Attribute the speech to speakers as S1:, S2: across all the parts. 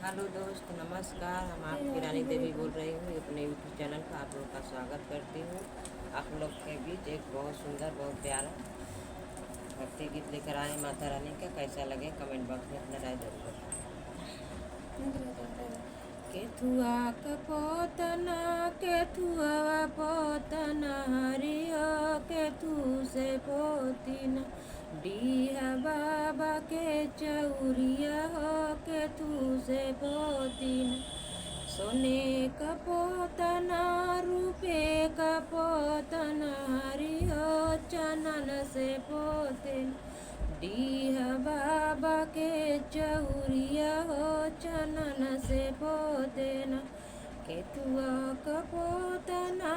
S1: Hello दोस्त, नमस्कार। हम आपकी रानी देवी बोल रही हूँ। अपने यूट्यूब चैनल पर आप लोग का स्वागत करती हूँ। आप लोग के बीच एक बहुत सुंदर, बहुत प्यारा भक्ति गीत लेकर आए माता रानी का। कैसा लगे कमेंट बॉक्स में अपना राय जरूर बताएं। केथुआ कपोतना केथुआ पोतना हरियो केथु से पोतिना डीहा बाबा के चौरिया हो केथु से पोतिना सोने का पोतना रूपे का पोतना हरियो चनन से पोतिना डीहा बाबा के चौरिया हो चनन से पोतेना केतुआ कपोतना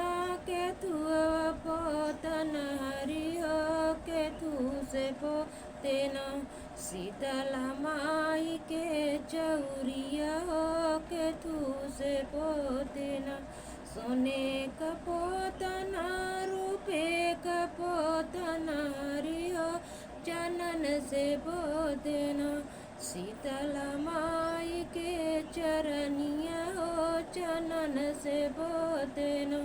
S1: केतुआ पोतना हरियो केतु से पोतेना शीतला माई के चौरिया हो केतु से पोतेना सोने कपोतना रूपे कपोतना हरियो चनन से पोतेना शीतला माई के चरनिया हो चनन से पोतेना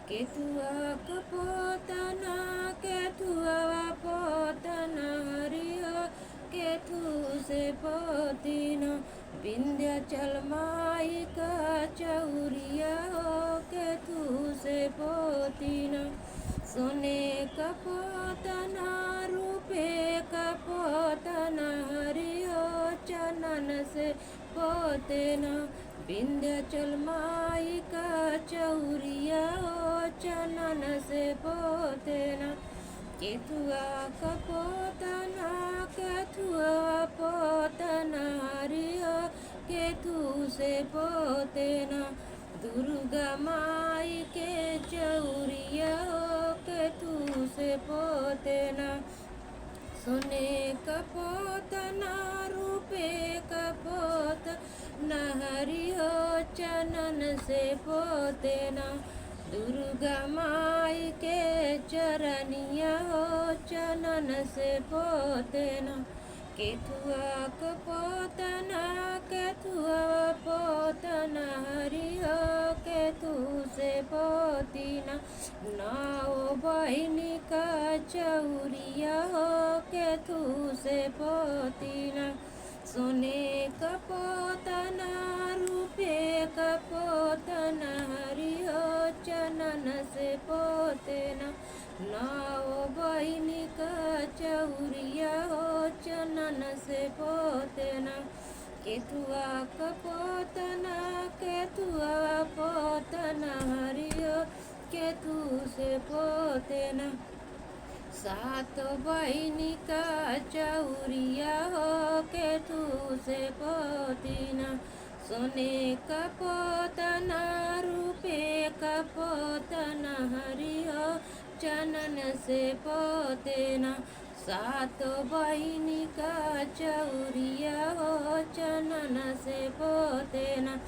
S1: केतुआ कपोतना केतुआ पोतना हरियो केतु से पोतेना विंध्याचल माई का चौरिया हो केतु से पोतेना सोने कपोतना रूपे कपोतना हरियो चनन से पोतेना विंध्याचल माई का चौरिया हो चनन से पोतेना केतुआ कपोतना केतुआ पोतना हरियो केतु से पोतेना दुर्गा माई के चौरिया हो केतु से पोतेना सोने कपोतना रूपे कपोत हरियो चनन से पोतेना दुर्गा माई के चरनिया हो चनन से पोतेना केतुआ कपोतना केतुआ पोतना हरियो केतु से पोतिना नाओ बहिनी का चौरिया हो केतु से पोतिना सोने कपोतना रूपे कपोतना हरियो चनन से पोतेना नाओ बहिनी का चौरिया हो चनन से पोतेना केतुआ कपोतना केतुआ पोतना हरियो केतु से पोतेना सात बहिनी का चौरिया हो केतु से पोतिना सोने कपोतना रूपे कपोतना हरियो चनन से पोतेना सात बहिनी का चौरिया हो चनन से पोतेना।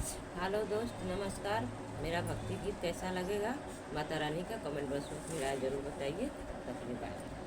S1: हेलो दोस्त, नमस्कार। मेरा भक्ति गीत कैसा लगेगा माता रानी का कमेंट बॉक्स में राय जरूर बताइए। तब बाय।